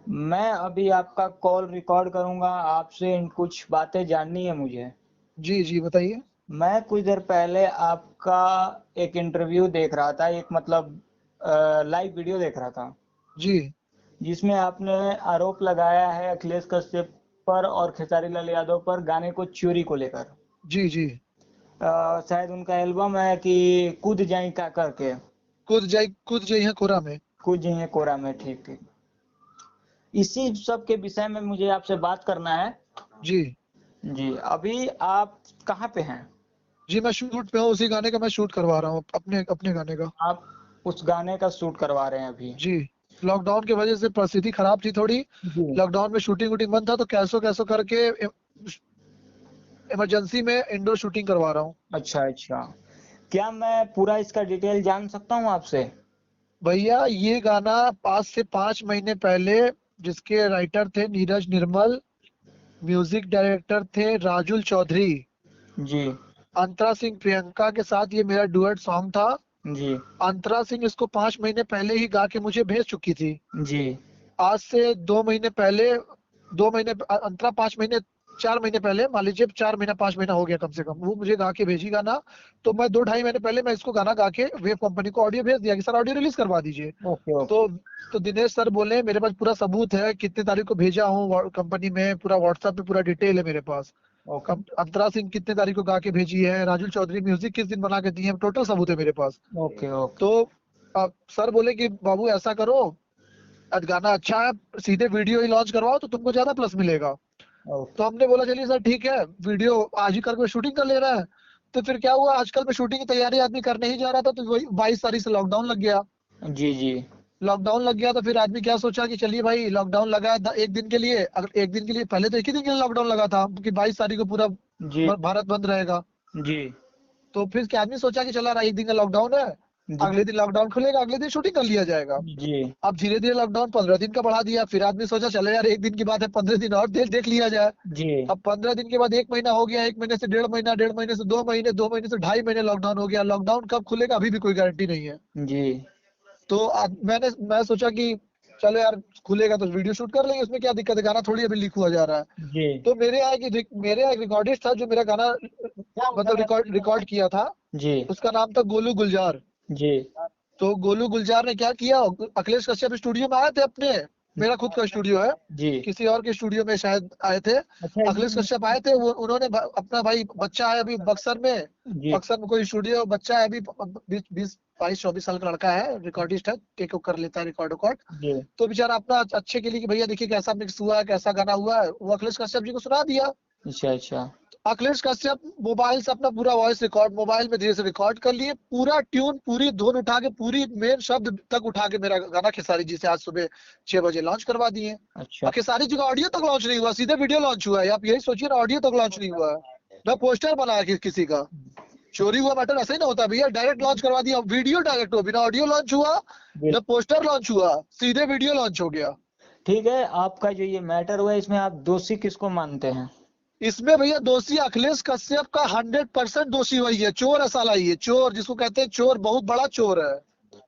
मैं अभी आपका कॉल रिकॉर्ड करूंगा, आपसे कुछ बातें जाननी है मुझे। जी जी बताइए। मैं कुछ देर पहले आपका एक इंटरव्यू देख रहा था, एक मतलब लाइव वीडियो देख रहा था, जी जिसमें आपने आरोप लगाया है अखिलेश कश्यप पर और खेसारी लाल यादव पर गाने को चोरी को लेकर। जी जी। शायद उनका एल्बम है कि कूद जाई का करके, कूद जाई है कोरा में। कूद जाइए कोरा में। ठीक ठीक। इसी सब के विषय में मुझे आपसे बात करना है। जी जी, अभी आप कहाँ पे हैं? जी मैं शूट पे हूँ, उसी गाने का मैं शूट करवा रहा हूँ, अपने अपने गाने का। आप उस गाने का शूट करवा रहे हैं अभी? जी। लॉकडाउन की वजह से परिस्थिति खराब थी थोड़ी। जी। लॉकडाउन में शूटिंग वूटिंग बंद था, तो कैसो कैसो करके इमरजेंसी में इंडोर शूटिंग करवा रहा हूँ। अच्छा अच्छा। क्या मैं पूरा इसका डिटेल जान सकता हूँ आपसे? भैया ये गाना आज से 5 महीने पहले, जिसके राइटर थे नीरज निर्मल, म्यूजिक डायरेक्टर थे राजुल चौधरी, जी अंतरा सिंह प्रियंका के साथ ये मेरा डुएट सॉन्ग था। जी अंतरा सिंह इसको 5 महीने पहले ही गा के मुझे भेज चुकी थी। जी। आज से 2 महीने पहले, 2 महीने अंतरा 5 महीने, 4 महीने पहले, मान लीजिए 4 महीना 5 महीना हो गया कम से कम, वो मुझे गा के भेजी गाना। तो मैं 2 ढाई महीने पहले मैं इसको गाना गा के वेव कंपनी को ऑडियो भेज दिया कि सर ऑडियो रिलीज करवा दीजिए। Okay okay. तो तो दिनेश सर बोले मेरे पास पूरा सबूत है, कितने तारीख को भेजा हूँ कंपनी में, पूरा व्हाट्सएप पे पूरा डिटेल है मेरे पास। ओके अंतरा सिंह कितने तारीख को गा के भेजी है, राजुल चौधरी म्यूजिक किस दिन बना के दिए हैं, टोटल सबूत है मेरे पास। Okay okay. तो सर बोले कि बाबू ऐसा करो, आज गाना अच्छा है, सीधे वीडियो ही लॉन्च करवाओ तो तुमको ज्यादा प्लस मिलेगा। ओके। तो हमने बोला चलिए सर ठीक है, वीडियो आज ही करके शूटिंग कर ले रहा है। तो फिर क्या हुआ, आजकल में शूटिंग की तैयारी आदमी करने ही जा रहा था, तो वही 22 तारीख से लॉकडाउन लग गया। जी जी लॉकडाउन लग गया तो फिर आदमी क्या सोचा कि चलिए भाई लॉकडाउन लगा है एक दिन के लिए, अगर एक दिन के लिए, पहले तो एक ही दिन के लिए लॉकडाउन लगा था कि 22 तारीख को पूरा जी भारत बंद रहेगा। जी तो फिर क्या आदमी सोचा कि चला रहा एक दिन का लॉकडाउन है, जी अगले दिन लॉकडाउन खुलेगा, अगले दिन शूटिंग कर लिया जाएगा। जी अब धीरे धीरे लॉकडाउन 15 दिन का बढ़ा दिया, फिर आदमी सोचा चले यार एक दिन की बात है, 15 दिन और देख देख लिया जाए। जी अब 15 दिन के बाद 1 महीना हो गया, 1 महीने से 1.5 महीना, 1.5 महीने से 2 महीने, 2 महीने से 2.5 महीने लॉकडाउन हो गया। लॉकडाउन कब खुलेगा अभी भी कोई गारंटी नहीं है। जी तो मैं सोचा कि चलो यार खुलेगा तो वीडियो शूट कर लेंगे, उसमें क्या दिक्कत है, गाना थोड़ी अभी लीक हुआ जा रहा है। जी तो मेरे यहाँ एक रिकॉर्डिस्ट था जो मेरा गाना मतलब रिकॉर्ड रिकॉर्ड किया था। जी उसका नाम था गोलू गुलजार। जी तो गोलू गुलजार ने क्या किया, अखिलेश कश्यप स्टूडियो में आए थे अपने, मेरा खुद का स्टूडियो है, जी। किसी और के स्टूडियो में शायद आए थे। अच्छा जी। अखिलेश कश्यप आए थे, वो उन्होंने अपना भाई बच्चा है अभी बक्सर में, जी बक्सर में कोई स्टूडियो, बच्चा है अभी 20 22 24 साल का लड़का है, रिकॉर्डिस्ट है, टेक कर लेता है रिकॉर्ड रिकॉर्ड। जी। तो बेचारा अपना अच्छे के लिए कि भैया देखिए कैसा मिक्स हुआ है, कैसा गाना हुआ है, वो अखिलेश कश्यप जी को सुना दिया। अच्छा अच्छा। अखिलेश कश्यप मोबाइल से अपना पूरा वॉइस रिकॉर्ड मोबाइल में धीरे से रिकॉर्ड कर लिए, पूरा ट्यून पूरी धुन उठा के पूरी मेन शब्द तक उठा के मेरा गाना खेसारी जी से आज सुबह 6 बजे लॉन्च करवा दिए। अच्छा। और खेसारी जी का ऑडियो तक लॉन्च नहीं हुआ, सीधे वीडियो लॉन्च हुआ है, आप यही सोचिए ना, ऑडियो तक लॉन्च नहीं हुआ है, ना पोस्टर बना है किसी का। चोरी हुआ मैटर ऐसा ही ना होता भैया, डायरेक्ट लॉन्च करवा दिया, वीडियो डायरेक्ट हो, बिना ऑडियो लॉन्च हुआ, बिल ना पोस्टर लॉन्च हुआ, सीधे वीडियो लॉन्च हो गया। ठीक है, आपका जो ये मैटर हुआ इसमें आप दोषी किसको मानते हैं? इसमें भैया दोषी अखिलेश कश्यप का 100% दोषी वही है, चोर है साला, ये चोर जिसको कहते हैं चोर, बहुत बड़ा चोर है।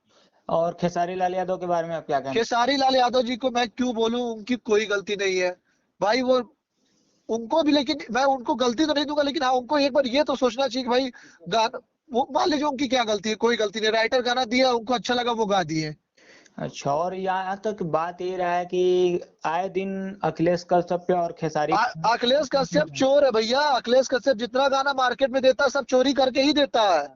और खेसारी लाल यादव के बारे में आप क्या कहना? खेसारी लाल यादव जी को मैं क्यों बोलूं, उनकी कोई गलती नहीं है भाई, वो उनको भी, लेकिन मैं उनको गलती तो नहीं दूंगा, लेकिन हाँ उनको एक बार ये तो सोचना चाहिए कि भाई गाना, वो मान लीजिए उनकी क्या गलती है, कोई गलती नहीं, राइटर गाना दिया उनको अच्छा लगा वो गा दिए। अच्छा, और यहाँ तक बात ये रहा है कि आए दिन अखिलेश कश्यप पे और खेसारी अखिलेश कश्यप चोर है भैया, अखिलेश कश्यप जितना गाना मार्केट में देता है सब चोरी करके ही देता है।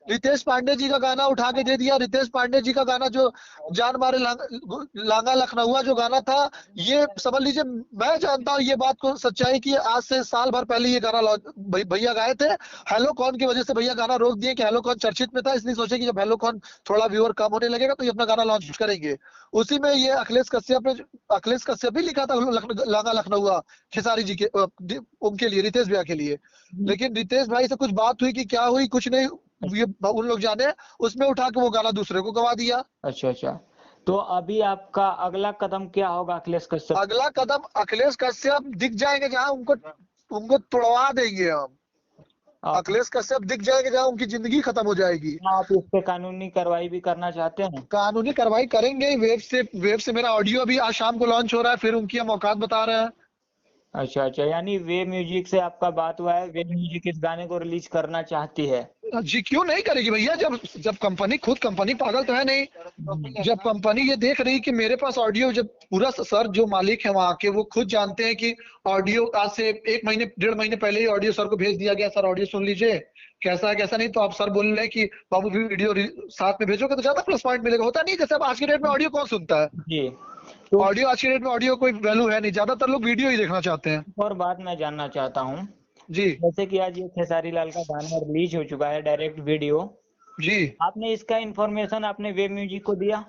रितेश पांडे जी का गाना उठा के दे दिया, रितेश पांडे जी का गाना जो जान मारे लांगा लखनऊआ जो गाना था, ये समझ लीजिए, मैं जानता हूँ ये बात को सच्चाई की, आज से साल भर पहले ये गाना भैया गाए थे। हेलो कॉन की वजह से भैया गाना रोक दिए कि हेलो कॉन चर्चित में था, इसलिए सोचे कि जब हेलो कॉन थोड़ा व्यूअर कम होने लगेगा तो ये अपना गाना लॉन्च करेंगे। उसी में ये अखिलेश कश्यप भी लिखा था लांगा लखनऊआ खेसारी जी के उनके लिए, रितेश भैया के लिए। लेकिन रितेश भाई से कुछ बात हुई कि क्या हुई कुछ नहीं, ये उन लोग जाने, उसमें उठा के वो गाना दूसरे को गवा दिया। अच्छा अच्छा। तो अभी आपका अगला कदम क्या होगा अखिलेश कश्यप? अगला कदम अखिलेश कश्यप दिख जाएंगे जहां, उनको उनको तोड़वा देंगे हम। अखिलेश कश्यप दिख जाएंगे जहाँ उनकी जिंदगी खत्म हो जाएगी। आप इस पे कानूनी कार्रवाई भी करना चाहते हैं? कानूनी कार्रवाई करेंगे ही। वेब से मेरा ऑडियो अभी आज शाम को लॉन्च हो रहा है, फिर उनकी हम औकात बता रहे हैं। अच्छा अच्छा, यानी वे म्यूजिक से आपका बात हुआ है, वे म्यूजिक इस गाने को रिलीज करना चाहती है? जी क्यों नहीं करेगी भैया, जब जब कंपनी पागल तो है नहीं। जब कंपनी ये देख रही कि मेरे पास ऑडियो, जब पूरा सर जो मालिक है वहाँ के वो खुद जानते हैं कि ऑडियो आज से 1 महीने 1.5 महीने पहले ही ऑडियो सर को भेज दिया गया, सर ऑडियो सुन लीजिए कैसा है कैसा नहीं, तो आप सर बोल रहे हैं कि बाबू वीडियो साथ में भेजोगे तो ज्यादा प्लस पॉइंट मिलेगा। होता नहीं, जैसे अब आज की डेट में ऑडियो कौन सुनता है? जी, तो ऑडियो आज की डेट में ऑडियो कोई वैल्यू है नहीं, ज्यादातर लोग वीडियो ही देखना चाहते हैं। और बात मैं जानना चाहता हूँ, जी जैसे कि आज ये खेसारी लाल का गाना रिलीज हो चुका है, डायरेक्ट वीडियो, जी आपने इसका इन्फॉर्मेशन आपने वे म्यूजिक को दिया?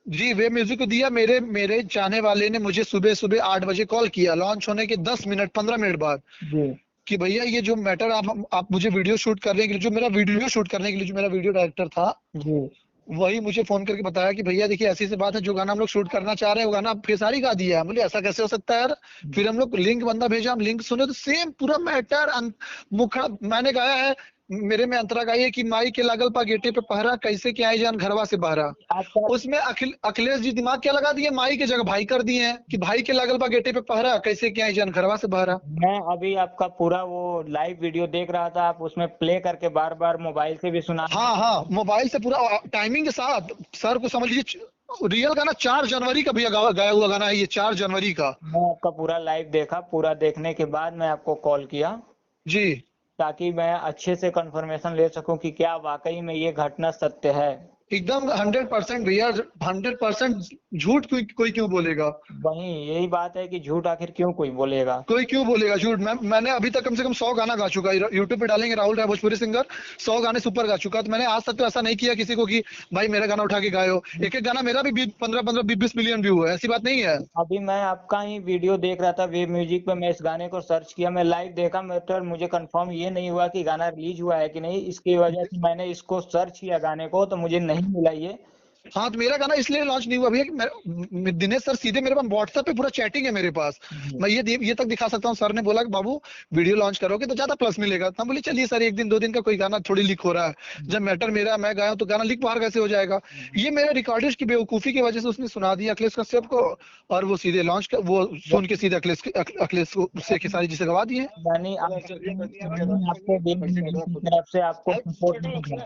जी वे म्यूजिक को दिया। मेरे मेरे चाहने वाले ने मुझे सुबह सुबह 8 बजे कॉल किया, लॉन्च होने के 10 मिनट 15 मिनट बाद, जी कि भैया ये जो मैटर आप मुझे वीडियो शूट करने के लिए, जो मेरा वीडियो शूट करने के लिए जो मेरा वीडियो डायरेक्टर था, जी वही मुझे फोन करके बताया कि भैया देखिए ऐसी ऐसी बात है, जो गाना हम लोग शूट करना चाह रहे हैं वो गाना आप खेसारी गा दिया है। बोले ऐसा कैसे हो सकता है यार? फिर हम लोग लिंक बंदा भेजा, हम लिंक सुने तो सेम पूरा मैटर मुखड़ा मैंने गाया है। मेरे में अंतरा गाई है कि माई के लागल पा गेटे पे पहरा, कैसे क्या आई जान घरवा से बहरा। आपका उसमें अखिलेश जी दिमाग क्या लगा दिए, माई की जगह भाई कर दिए हैं कि भाई के लागल पा गेटे पे पहरा, कैसे क्या आई जान घरवा से बहरा। मैं अभी आपका पूरा वो लाइव वीडियो देख रहा था, आप उसमें प्ले करके बार बार मोबाइल से भी सुना। हाँ हाँ, मोबाइल से पूरा टाइमिंग के साथ। सर को समझ लीजिए रियल गाना 4 जनवरी का भैया गाया हुआ गाना है ये, 4 जनवरी का। मैं आपका पूरा लाइव देखा, पूरा देखने के बाद मैं आपको कॉल किया, जी ताकि मैं अच्छे से कंफर्मेशन ले सकूं कि क्या वाकई में ये घटना सत्य है। एकदम 100% भैया, 100% झूठ कोई क्यों बोलेगा? वही यही बात है कि झूठ आखिर क्यों कोई बोलेगा। कोई क्यों बोलेगा झूठ? मैंने अभी तक कम से कम 100 गाना गा चुका है, यूट्यूब पे डालेंगे राहुल राय भोजपुरी सिंगर, 100 गाने सुपर गा चुका। तो मैंने आज तक तो ऐसा नहीं किया किसी को कि भाई मेरा गाना उठा के गायो। एक एक गाना मेरा भी 15 20 मिलियन व्यू है, ऐसी बात नहीं है। अभी मैं आपका ही वीडियो देख रहा था वेब म्यूजिक पे, मैं इस गाने को सर्च किया, मैं लाइव देखा, मतलब मुझे कंफर्म ये नहीं हुआ कि गाना रिलीज हुआ है कि नहीं, इसकी वजह से मैंने इसको सर्च किया गाने को, तो मुझे नहीं मिला ये। हाँ तो मेरा गाना इसलिए लॉन्च नहीं हुआ भैया कि दिनेश सर सीधे मेरे पास व्हाट्सएप पे पूरा चैटिंग है मेरे पास। मैं ये तक दिखा सकता हूँ, सर ने बोला कि बाबू वीडियो लॉन्च करोगे तो ज्यादा प्लस मिलेगा। तो हम बोले चलिए सर, 1 दिन 2 दिन का कोई गाना थोड़ी लीक हो रहा है, जब मैटर मेरा मैं गाया तो गाना लीक बाहर कैसे हो जाएगा? ये मेरे रिकॉर्डिस्ट की बेवकूफी की वजह से उसने सुना दिया अखिलेश कश्यप को, और वो सीधे वो सुन के सीधे अखिलेश को उससे खेसारी जी से गवा दिए। यानी आपको वेब म्यूजिक की तरफ से आपको सपोर्ट नहीं मिला।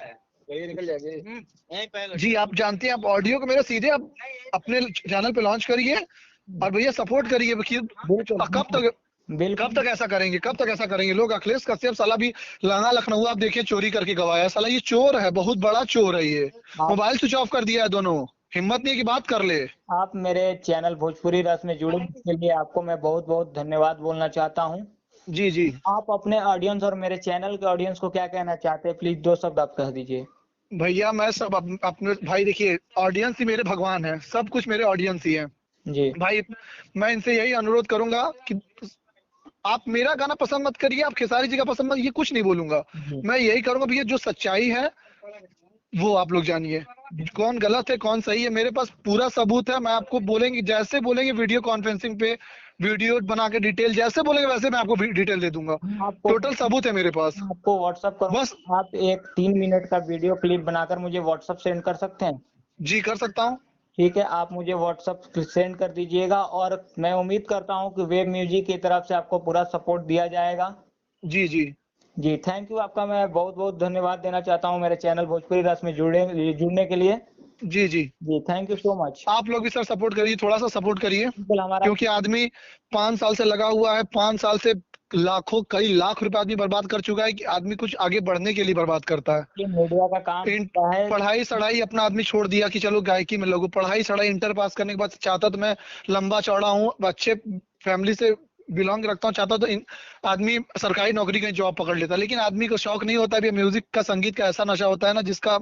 जी आप जानते हैं, आप ऑडियो को मेरा सीधे आप अपने चैनल पे लॉन्च करिए और भैया सपोर्ट करिए। बिल्कुल कब तक ऐसा करेंगे, कब तक ऐसा करेंगे लोग? अखिलेश कश्यप साला भी लाना लखनऊ आप देखिए चोरी करके गवाया, साला ये चोर है, बहुत बड़ा चोर है ये। मोबाइल स्विच ऑफ कर दिया है दोनों, हिम्मत नहीं है कि बात कर ले। आप मेरे चैनल भोजपुरी रस में जुड़े इसके लिए आपको मैं बहुत बहुत धन्यवाद बोलना चाहता हूँ। जी जी आप अपने ऑडियंस और मेरे चैनल के ऑडियंस को क्या कहना चाहते हैं, प्लीज 2 शब्द आप कह दीजिए। भैया मैं सब अपने भाई देखिए, ऑडियंस ही मेरे भगवान है, सब कुछ मेरे ऑडियंस ही है जी भाई। मैं इनसे यही अनुरोध करूंगा कि आप मेरा गाना पसंद मत करिए, आप खेसारी जी का पसंद मत, ये कुछ नहीं बोलूंगा। मैं यही करूंगा भैया, जो सच्चाई है वो आप लोग जानिए, कौन गलत है कौन सही है, मेरे पास पूरा सबूत है। मैं आपको बोलेंगे, जैसे बोलेंगे वीडियो कॉन्फ्रेंसिंग पे वीडियो बना के डिटेल जैसे बोलेंगे वैसे मैं आपको डिटेल दे दूंगा। टोटल सबूत है मेरे पास। आपको व्हाट्सअप करूँ, बस आप एक 3 मिनट का वीडियो क्लिप बनाकर मुझे व्हाट्सअप सेंड कर सकते हैं? जी कर सकता हूँ। ठीक है, आप मुझे व्हाट्सअप सेंड कर दीजिएगा, और मैं उम्मीद करता हूँ कि वेब म्यूजिक की तरफ से आपको पूरा सपोर्ट दिया जाएगा। जी जी जी थैंक यू, आपका मैं बहुत बहुत धन्यवाद देना चाहता हूँ मेरे चैनल भोजपुरी रस में जुड़ने के लिए। जी जी जी थैंक यू सो मच। आप लोग भी सर सपोर्ट करिए, थोड़ा सा सपोर्ट करिए, बिल्कुल, हमारा क्योंकि आदमी 5 साल से लगा हुआ है, 5 साल से लाखों कई लाख रुपए आदमी बर्बाद कर चुका है कि आदमी कुछ आगे बढ़ने के लिए बर्बाद करता है। ये मीडिया का काम होता है। पढ़ाई सढ़ाई अपना आदमी छोड़ दिया कि चलो गायकी में लगो, पढ़ाई सढ़ाई इंटर पास करने के बाद चाहता तो मैं लंबा चौड़ा हूँ, अच्छे फैमिली से बिलोंग रखता हूँ, चाहता तो आदमी सरकारी नौकरी का जॉब पकड़ लेता, लेकिन आदमी को शौक नहीं होता। भी म्यूजिक का संगीत का ऐसा नशा होता है ना, जिसका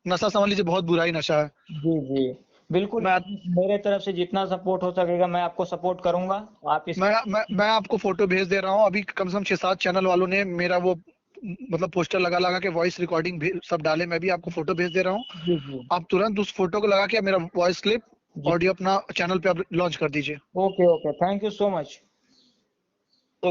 नशा समझ लीजिए बहुत बुरा ही नशा है। जी जी बिल्कुल, मेरे तरफ से जितना सपोर्ट हो सकेगा मैं आपको सपोर्ट करूंगा। आप इस मैं आपको फोटो भेज दे रहा हूँ अभी, कम से कम 6-7 चैनल वालों ने मेरा वो मतलब पोस्टर लगा लगा के वॉइस रिकॉर्डिंग भी सब डाले, मैं भी आपको फोटो भेज दे रहा हूँ। जी जी आप तुरंत उस फोटो को लगा के मेरा वॉइस क्लिप ऑडियो अपना चैनल पे आप लॉन्च कर दीजिए। Okay okay, thank you so much.